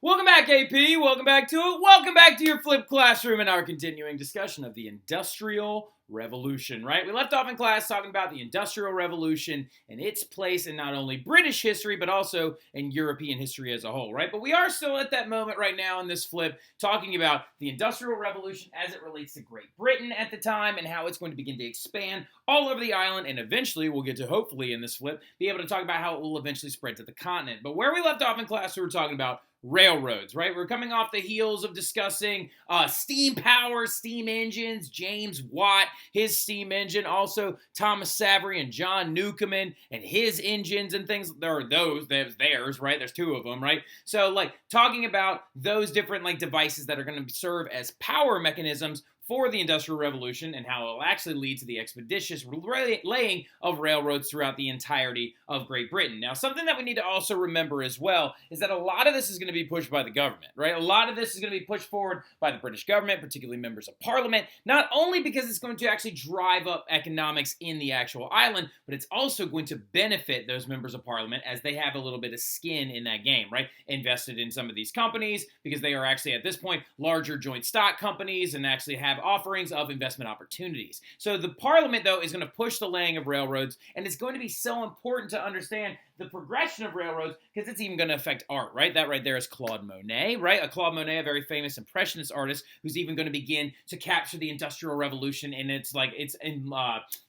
Welcome back, AP. Welcome back to it. Welcome back to your flipped classroom and our continuing discussion of the Industrial Revolution, right? We left off in class talking about the Industrial Revolution and its place in not only British history, but also in European history as a whole, right? But we are still at that moment right now in this flip talking about the Industrial Revolution as it relates to Great Britain at the time and how it's going to begin to expand all over the island, and eventually we'll get to, hopefully in this flip, be able to talk about how it will eventually spread to the continent. But where we left off in class, we were talking about railroads, right? We're coming off the heels of discussing steam power, steam engines, James Watt, his steam engine, also Thomas Savery and John Newcomen and his engines and things. There are theirs, right? There's two of them, right? So like talking about those different like devices that are going to serve as power mechanisms for the Industrial Revolution and how it will actually lead to the expeditious laying of railroads throughout the entirety of Great Britain. Now, something that we need to also remember as well is that a lot of this is going to be pushed by the government, right? A lot of this is going to be pushed forward by the British government, particularly members of Parliament, not only because it's going to actually drive up economics in the actual island, but it's also going to benefit those members of Parliament as they have a little bit of skin in that game, right? Invested in some of these companies because they are actually at this point larger joint stock companies and actually have offerings of investment opportunities. So the Parliament, though, is going to push the laying of railroads, and it's going to be so important to understand the progression of railroads because it's even going to affect art, right? That right there is Claude Monet, right? Claude Monet, a very famous Impressionist artist who's even going to begin to capture the Industrial Revolution and its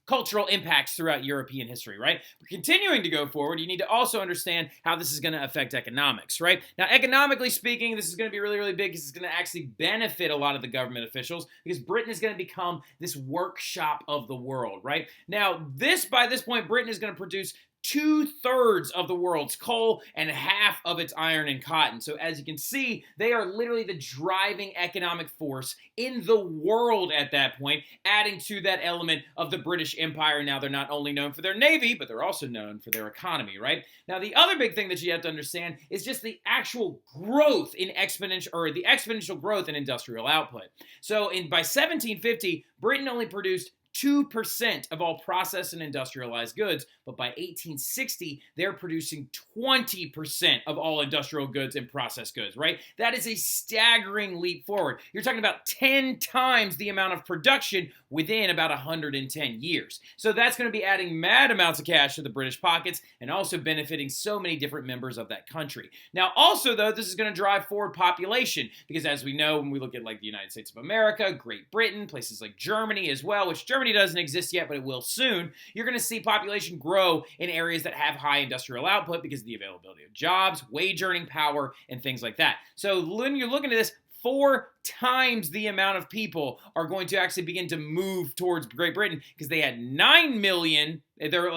cultural impacts throughout European history, right? But continuing to go forward, you need to also understand how this is going to affect economics, right? Now, economically speaking, this is going to be really, really big because it's going to actually benefit a lot of the government officials because Britain is going to become this workshop of the world, right? Now, by this point, Britain is going to produce 2/3 of the world's coal and half of its iron and cotton. So as you can see, they are literally the driving economic force in the world at that point, adding to that element of the British Empire. Now they're not only known for their navy, but they're also known for their economy, right? Now the other big thing that you have to understand is just the actual growth in exponential growth in industrial output. So by 1750, Britain only produced 2% of all processed and industrialized goods, but by 1860, they're producing 20% of all industrial goods and processed goods, right? That is a staggering leap forward. You're talking about 10 times the amount of production within about 110 years. So that's going to be adding mad amounts of cash to the British pockets and also benefiting so many different members of that country. Now, also, though, this is going to drive forward population because as we know, when we look at like the United States of America, Great Britain, places like Germany as well, which Germany doesn't exist yet, but it will soon, you're going to see population grow in areas that have high industrial output because of the availability of jobs, wage earning power, and things like that. So when you're looking at this, 4 times the amount of people are going to actually begin to move towards Great Britain because they had 9 million, their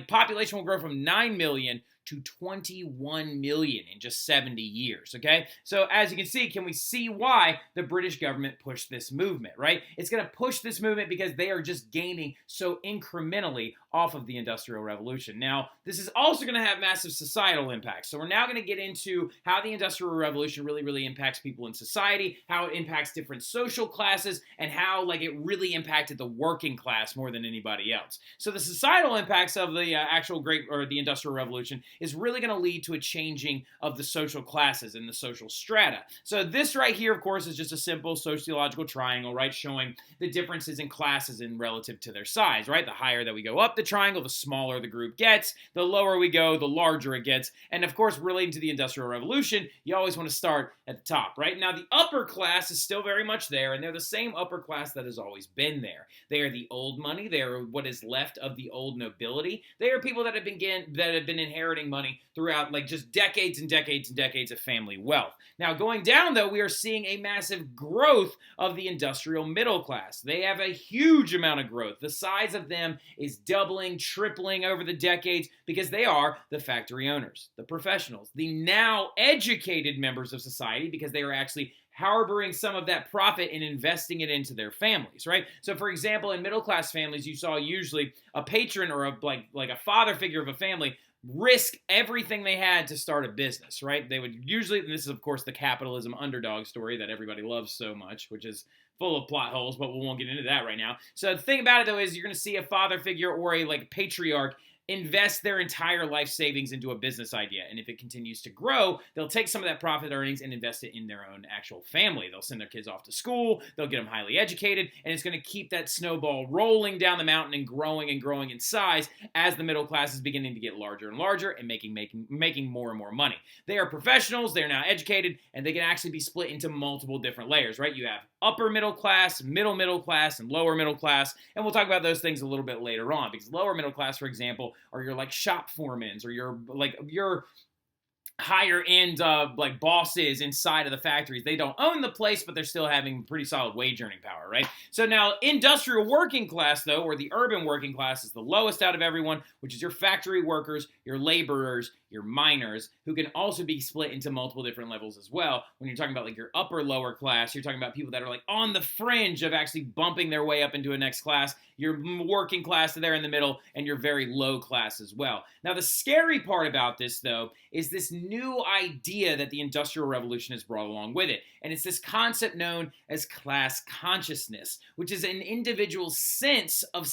population will grow from 9 million to 21 million in just 70 years, okay? So as you can see, can we see why the British government pushed this movement, right? It's going to push this movement because they are just gaining so incrementally off of the Industrial Revolution. Now, this is also going to have massive societal impacts. So we're now going to get into how the Industrial Revolution really, really impacts people in society, how it impacts different social classes, and how it really impacted the working class more than anybody else. So the societal impacts of the the Industrial Revolution is really going to lead to a changing of the social classes and the social strata. So this right here, of course, is just a simple sociological triangle, right, showing the differences in classes in relative to their size, right? The higher that we go up the triangle, the smaller the group gets. The lower we go, the larger it gets. And of course, relating to the Industrial Revolution, you always want to start at the top, right? Now, the upper class is still very much there, and they're the same upper class that has always been there. They are the old money. They are what is left of the old nobility. They are people that have been inheriting money throughout just decades and decades and decades of family wealth. Now, going down, though, we are seeing a massive growth of the industrial middle class. They have a huge amount of growth. The size of them is doubling, tripling over the decades because they are the factory owners, the professionals, the now educated members of society because they are actually harboring some of that profit and investing it into their families, right? So, for example, in middle-class families, you saw usually a patron or a father figure of a family risk everything they had to start a business, right? They would usually, and this is, of course, the capitalism underdog story that everybody loves so much, which is full of plot holes, but we won't get into that right now. So the thing about it, though, is you're going to see a father figure or a patriarch invest their entire life savings into a business idea. And if it continues to grow, they'll take some of that profit earnings and invest it in their own actual family. They'll send their kids off to school, they'll get them highly educated, and it's going to keep that snowball rolling down the mountain and growing in size as the middle class is beginning to get larger and larger and making more and more money. They are professionals, they're now educated, and they can actually be split into multiple different layers, right? You have upper middle class, middle class, and lower middle class, and we'll talk about those things a little bit later on, because lower middle class, for example, are your like shop foremans or your higher end like bosses inside of the factories. They don't own the place, but they're still having pretty solid wage earning power, right? So now industrial working class, though, or the urban working class, is the lowest out of everyone, which is your factory workers, your laborers, your miners, who can also be split into multiple different levels as well. When you're talking about like your upper lower class, you're talking about people that are like on the fringe of actually bumping their way up into a next class. Your working class there in the middle, and your very low class as well. Now, the scary part about this, though, is this new idea that the Industrial Revolution has brought along with it. And it's this concept known as class consciousness, which is an individual's sense of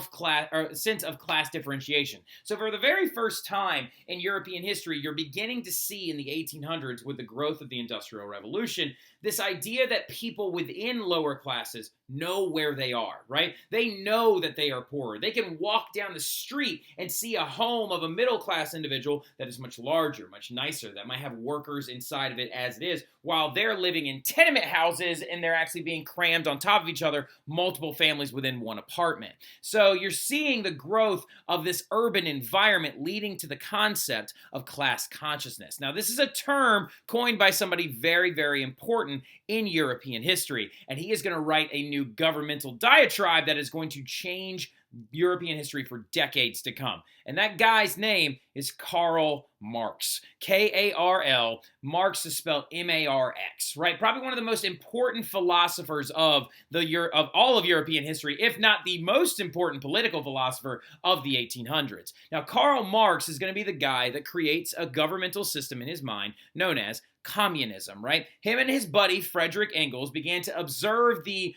class differentiation. So for the very first time in European history, you're beginning to see in the 1800s, with the growth of the Industrial Revolution, this idea that people within lower classes know where they are, right? They know that they are poorer. They can walk down the street and see a home of a middle class individual that is much larger, much nicer, that might have workers inside of it as it is, while they're living in tenement houses and they're actually being crammed on top of each other, multiple families within one apartment. So you're seeing the growth of this urban environment leading to the concept of class consciousness. Now, this is a term coined by somebody very, very important in European history, and he is going to write a new governmental diatribe that is going to change European history for decades to come. And that guy's name is Karl Marx. K-A-R-L. Marx is spelled M-A-R-X, right? Probably one of the most important philosophers of all of European history, if not the most important political philosopher of the 1800s. Now, Karl Marx is going to be the guy that creates a governmental system in his mind known as communism, right? Him and his buddy Frederick Engels began to observe the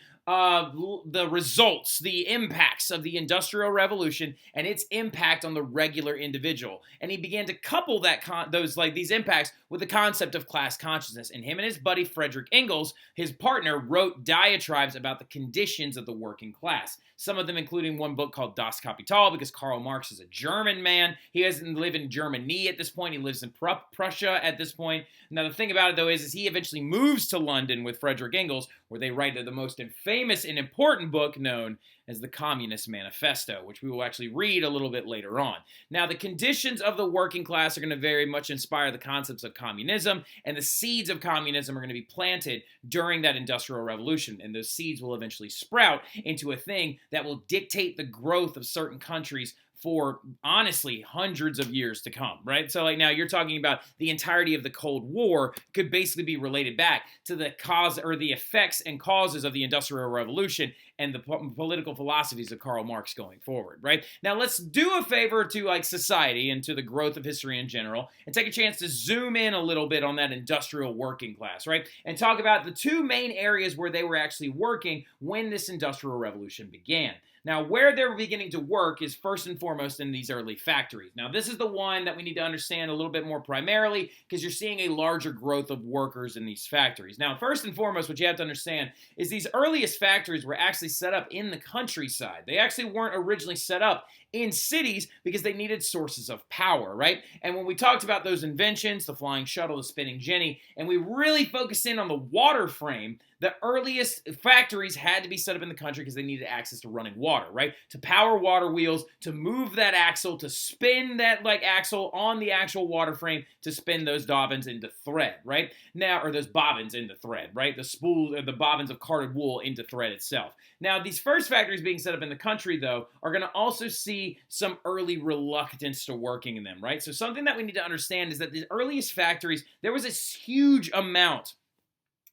results, the impacts of the Industrial Revolution and its impact on the regular individual. And he began to couple these impacts with the concept of class consciousness. And him and his buddy Frederick Engels, his partner, wrote diatribes about the conditions of the working class. Some of them including one book called Das Kapital, because Karl Marx is a German man. He doesn't live in Germany at this point. He lives in Prussia at this point. Now, the thing about it, though, is he eventually moves to London with Frederick Engels, where they write the most famous and important book known as the Communist Manifesto, which we will actually read a little bit later on. Now, the conditions of the working class are going to very much inspire the concepts of communism, and the seeds of communism are going to be planted during that Industrial Revolution, and those seeds will eventually sprout into a thing that will dictate the growth of certain countries for, honestly, hundreds of years to come, right? So like now you're talking about the entirety of the Cold War could basically be related back to the cause or the effects and causes of the Industrial Revolution and the political philosophies of Karl Marx going forward, right? Now let's do a favor to like society and to the growth of history in general and take a chance to zoom in a little bit on that industrial working class, right? And talk about the two main areas where they were actually working when this Industrial Revolution began. Now, where they're beginning to work is first and foremost in these early factories. Now, this is the one that we need to understand a little bit more primarily because you're seeing a larger growth of workers in these factories. Now, first and foremost, what you have to understand is these earliest factories were actually set up in the countryside. They actually weren't originally set up in cities because they needed sources of power, right? And when we talked about those inventions, the flying shuttle, the spinning jenny, and we really focused in on the water frame, the earliest factories had to be set up in the country because they needed access to running water, right? To power water wheels, to move that axle, to spin that like axle on the actual water frame, to spin those bobbins into thread, right? Now, or those bobbins into thread, right? The spools or the bobbins of carded wool into thread itself. Now, these first factories being set up in the country, though, are going to also see some early reluctance to working in them, right? So something that we need to understand is that the earliest factories, there was this huge amount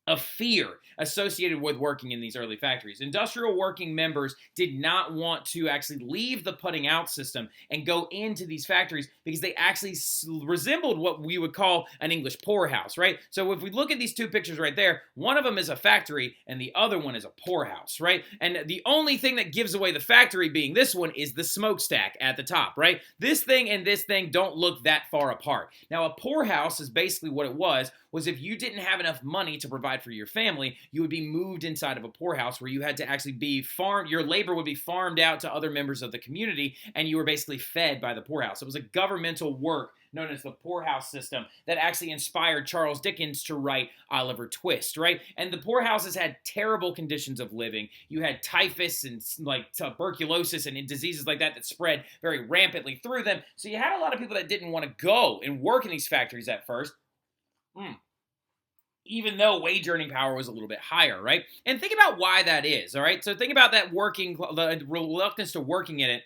of fear associated with working in these early factories. Industrial working members did not want to actually leave the putting out system and go into these factories because they actually resembled what we would call an English poorhouse, right? So if we look at these two pictures right there, one of them is a factory and the other one is a poorhouse, right? And the only thing that gives away the factory being this one is the smokestack at the top, right? This thing and this thing don't look that far apart. Now, a poorhouse is basically what it was if you didn't have enough money to provide for your family, you would be moved inside of a poorhouse where you had to actually be farmed. Your labor would be farmed out to other members of the community, and you were basically fed by the poorhouse. It was a governmental work known as the poorhouse system that actually inspired Charles Dickens to write Oliver Twist, right? And the poorhouses had terrible conditions of living. You had typhus and like tuberculosis and diseases like that spread very rampantly through them. So you had a lot of people that didn't want to go and work in these factories at first. Even though wage earning power was a little bit higher, right? And think about why that is, all right? So think about that the reluctance to working in it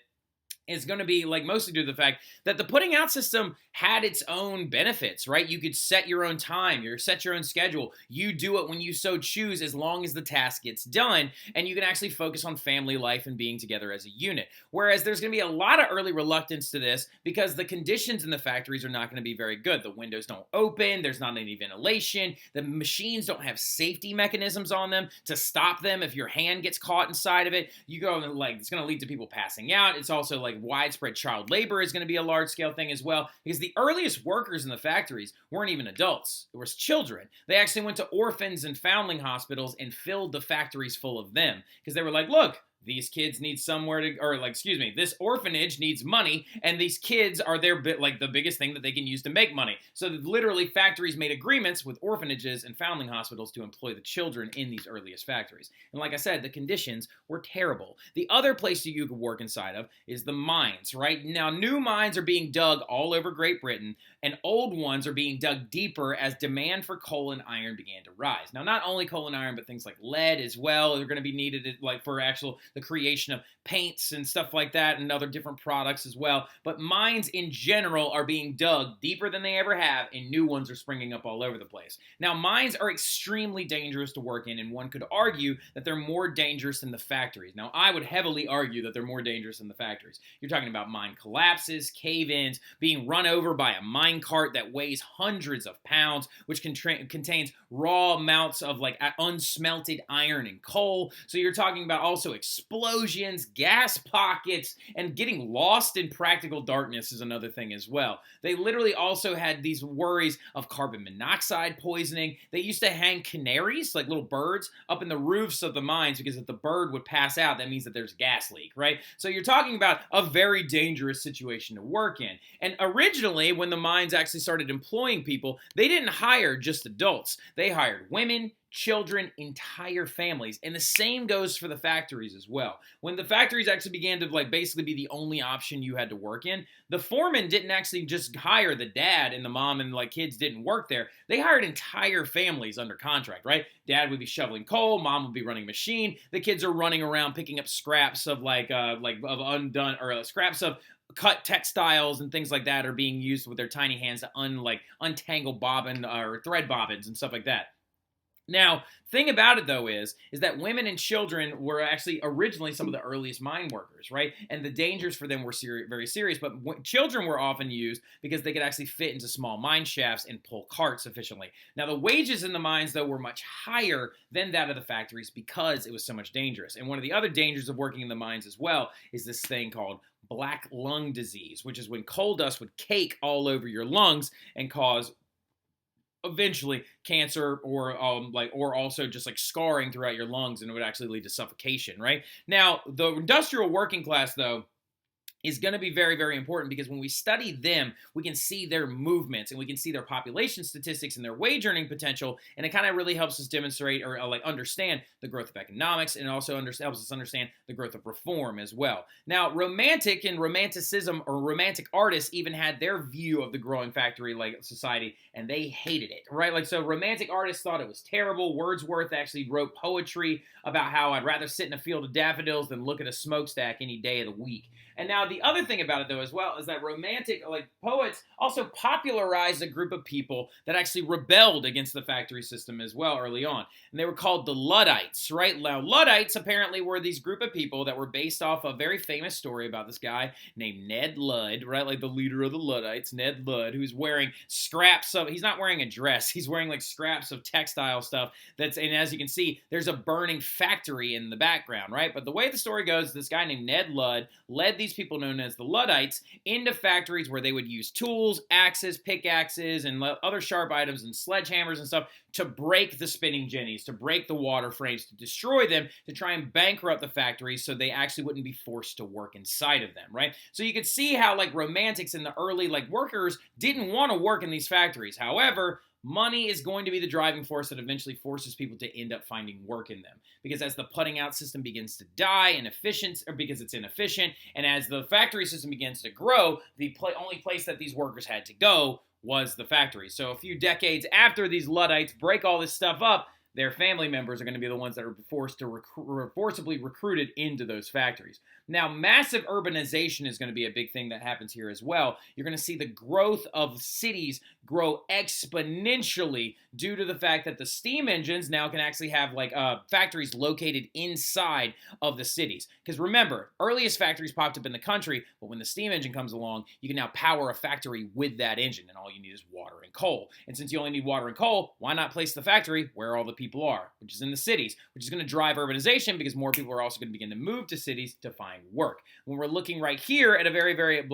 is going to be like mostly due to the fact that the putting out system had its own benefits, right? You could set your own time, set your own schedule. You do it when you so choose as long as the task gets done, and you can actually focus on family life and being together as a unit. Whereas there's going to be a lot of early reluctance to this because the conditions in the factories are not going to be very good. The windows don't open, there's not any ventilation, the machines don't have safety mechanisms on them to stop them if your hand gets caught inside of it. You go like, it's going to lead to people passing out. It's also like widespread child labor is going to be a large-scale thing as well, because the earliest workers in the factories weren't even adults. It was children. They actually went to orphans and foundling hospitals and filled the factories full of them because they were like, look, these kids need somewhere to, or like, excuse me, this orphanage needs money, and these kids are their like the biggest thing that they can use to make money. So literally factories made agreements with orphanages and foundling hospitals to employ the children in these earliest factories. And like I said, the conditions were terrible. The other place that you could work inside of is the mines, right? Now, new mines are being dug all over Great Britain, and old ones are being dug deeper as demand for coal and iron began to rise. Now, not only coal and iron, but things like lead as well are going to be needed like for the creation of paints and stuff like that and other different products as well. But mines in general are being dug deeper than they ever have, and new ones are springing up all over the place. Now, mines are extremely dangerous to work in, and one could argue that they're more dangerous than the factories. Now, I would heavily argue that they're more dangerous than the factories. You're talking about mine collapses, cave-ins, being run over by a mine cart that weighs hundreds of pounds, which contains raw amounts of like unsmelted iron and coal. So you're talking about also explosions, gas pockets, and getting lost in practical darkness is another thing as well. They literally also had these worries of carbon monoxide poisoning. They used to hang canaries, like little birds, up in the roofs of the mines because if the bird would pass out, that means that there's a gas leak, right? So you're talking about a very dangerous situation to work in. And originally, when the mines actually started employing people, they didn't hire just adults. They hired women, children, entire families. And the same goes for the factories as well. When the factories actually began to like basically be the only option you had to work in, the foreman didn't actually just hire the dad and the mom and like kids didn't work there. They hired entire families under contract, right? Dad would be shoveling coal, mom would be running a machine. The kids are running around picking up scraps of scraps of cut textiles and things like that are being used with their tiny hands to untangle bobbin or thread bobbins and stuff like that. Now, thing about it, though, is that women and children were actually originally some of the earliest mine workers, right? And the dangers for them were very serious, but children were often used because they could actually fit into small mine shafts and pull carts efficiently. Now, the wages in the mines, though, were much higher than that of the factories because it was so much dangerous. And one of the other dangers of working in the mines as well is this thing called black lung disease, which is when coal dust would cake all over your lungs and cause eventually cancer or also just like scarring throughout your lungs, and it would actually lead to suffocation, right? Now, the industrial working class, though, is going to be very, very important because when we study them, we can see their movements and we can see their population statistics and their wage earning potential, and it kind of really helps us demonstrate or understand the growth of economics, and it also helps us understand the growth of reform as well. Now, romantic and romanticism or romantic artists even had their view of the growing factory society, and they hated it, right? So romantic artists thought it was terrible. Wordsworth actually wrote poetry about how I'd rather sit in a field of daffodils than look at a smokestack any day of the week. And now the other thing about it, though, as well, is that romantic, poets also popularized a group of people that actually rebelled against the factory system as well early on. And they were called the Luddites, right? Now, Luddites apparently were these group of people that were based off a very famous story about this guy named Ned Ludd, right? Like the leader of the Luddites, Ned Ludd, who's wearing scraps of, he's not wearing a dress, he's wearing like scraps of textile stuff and as you can see, there's a burning factory in the background, right? But the way the story goes, this guy named Ned Ludd led these people known as the Luddites into factories where they would use tools, axes, pickaxes, and other sharp items and sledgehammers and stuff to break the spinning jennies, to break the water frames, to destroy them, to try and bankrupt the factories so they actually wouldn't be forced to work inside of them, right? So you could see how like romantics and the early like workers didn't want to work in these factories. However, money is going to be the driving force that eventually forces people to end up finding work in them. Because as the putting out system begins to die because it's inefficient, and as the factory system begins to grow, the only place that these workers had to go was the factory. So a few decades after these Luddites break all this stuff up, their family members are going to be the ones that are forcibly recruited into those factories. Now, massive urbanization is going to be a big thing that happens here as well. You're going to see the growth of cities grow exponentially due to the fact that the steam engines now can actually have factories located inside of the cities. Because remember, earliest factories popped up in the country, but when the steam engine comes along, you can now power a factory with that engine, and all you need is water and coal. And since you only need water and coal, why not place the factory where all the people are, which is in the cities, which is going to drive urbanization because more people are also going to begin to move to cities to find work. When we're looking right here at a very, very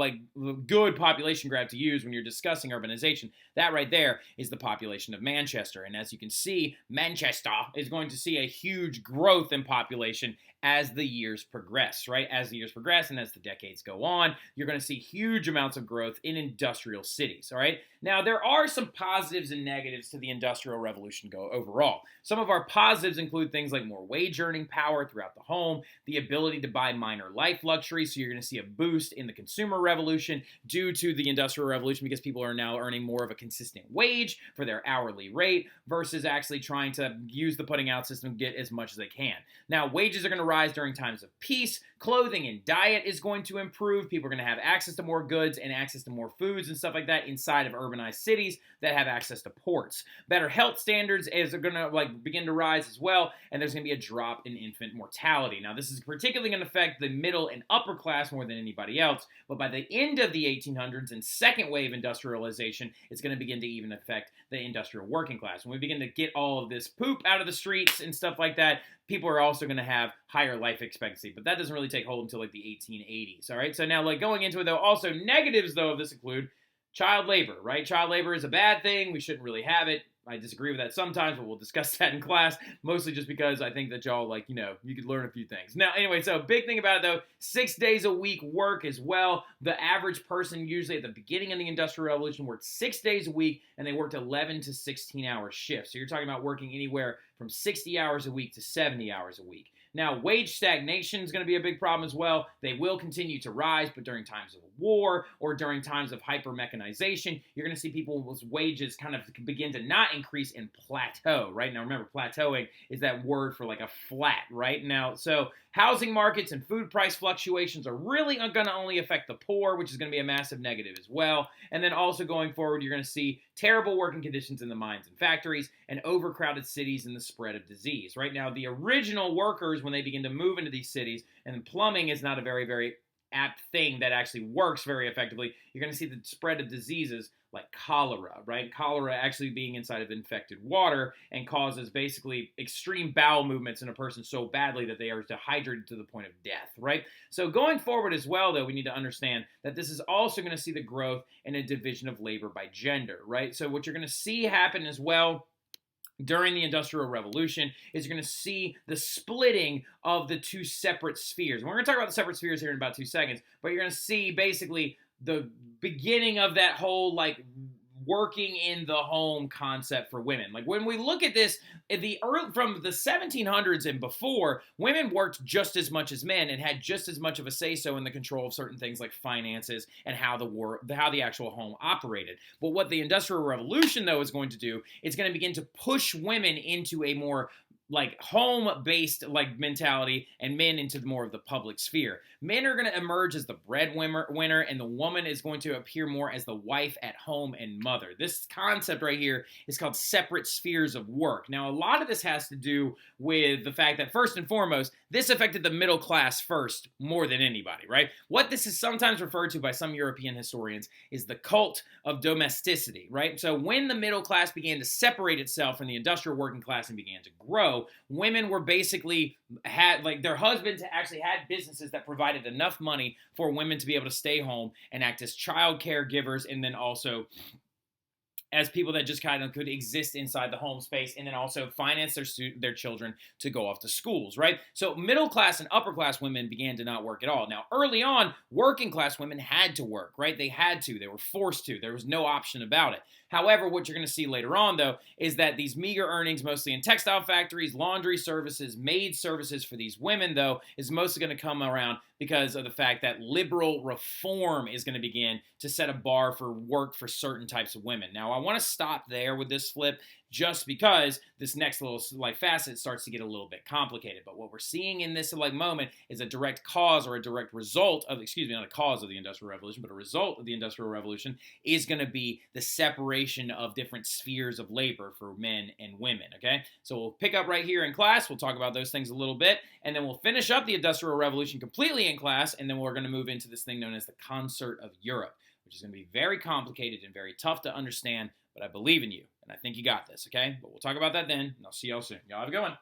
good population graph to use when you're discussing urbanization, that right there is the population of Manchester. And as you can see, Manchester is going to see a huge growth in population as the years progress, right? As the years progress and as the decades go on, you're going to see huge amounts of growth in industrial cities, all right? Now, there are some positives and negatives to the Industrial Revolution overall. Some of our positives include things like more wage earning power throughout the home, the ability to buy minor life luxuries, so you're going to see a boost in the Consumer Revolution due to the Industrial Revolution because people are now earning more of a consistent wage for their hourly rate versus actually trying to use the putting out system to get as much as they can. Now, wages are going to rise during times of peace. Clothing and diet is going to improve. People are going to have access to more goods and access to more foods and stuff like that inside of urbanized cities that have access to ports. Better health standards are going to begin to rise as well, and there's going to be a drop in infant mortality. Now, this is particularly going to affect the middle and upper class more than anybody else, but by the end of the 1800s and second wave industrialization, it's going to begin to even affect the industrial working class. When we begin to get all of this poop out of the streets and stuff like that, people are also going to have higher life expectancy, but that doesn't really take hold until the 1880s, all right? So now going into it, though, also negatives, though, of this include child labor, right? Child labor is a bad thing. We shouldn't really have it. I disagree with that sometimes, but we'll discuss that in class, mostly just because I think that y'all, you could learn a few things. Now, anyway, so big thing about it, though, 6 days a week work as well. The average person usually at the beginning of the Industrial Revolution worked 6 days a week, and they worked 11 to 16-hour shifts. So you're talking about working anywhere from 60 hours a week to 70 hours a week. Now, wage stagnation is going to be a big problem as well. They will continue to rise, but during times of war or during times of hyper-mechanization, you're going to see people's wages kind of begin to not increase and plateau, right? Now, remember, plateauing is that word for a flat, right? Now, so housing markets and food price fluctuations are really going to only affect the poor, which is going to be a massive negative as well. And then also going forward, you're going to see terrible working conditions in the mines and factories and overcrowded cities and the spread of disease. Right now, the original workers, when they begin to move into these cities, and plumbing is not a very, very apt thing that actually works very effectively, you're going to see the spread of diseases like cholera, right? Cholera actually being inside of infected water and causes basically extreme bowel movements in a person so badly that they are dehydrated to the point of death, right? So going forward as well, though, we need to understand that this is also going to see the growth in a division of labor by gender, right? So what you're going to see happen as well during the Industrial Revolution is you're going to see the splitting of the two separate spheres. And we're going to talk about the separate spheres here in about 2 seconds, but you're going to see basically the beginning of that whole working in the home concept for women. When we look at this, from the 1700s and before, women worked just as much as men and had just as much of a say-so in the control of certain things like finances and how the actual home operated. But what the Industrial Revolution, though, is going to do, it's going to begin to push women into a more like home-based like mentality, and men into more of the public sphere. Men are going to emerge as the breadwinner, and the woman is going to appear more as the wife at home and mother. This concept right here is called separate spheres of work. Now, a lot of this has to do with the fact that, first and foremost, this affected the middle class first more than anybody, right? What this is sometimes referred to by some European historians is the cult of domesticity, right? So when the middle class began to separate itself from the industrial working class and began to grow, women were basically had like their husbands actually had businesses that provided enough money for women to be able to stay home and act as child caregivers, and then also as people that just kind of could exist inside the home space, and then also finance their children to go off to schools, right? So middle class and upper class women began to not work at all. Now, early on, working class women had to work, right? They had to. They were forced to. There was no option about it. However, what you're going to see later on, though, is that these meager earnings, mostly in textile factories, laundry services, maid services for these women, though, is mostly going to come around because of the fact that liberal reform is going to begin to set a bar for work for certain types of women. Now, I want to stop there with this flip just because this next little like facet starts to get a little bit complicated. But what we're seeing in this like moment is a direct cause or a direct result of, not a cause of the Industrial Revolution, but a result of the Industrial Revolution is going to be the separation of different spheres of labor for men and women, okay? So we'll pick up right here in class. We'll talk about those things a little bit, and then we'll finish up the Industrial Revolution completely in class, and then we're going to move into this thing known as the Concert of Europe, which is going to be very complicated and very tough to understand, but I believe in you, and I think you got this, okay? But we'll talk about that then, and I'll see y'all soon. Y'all have a good one.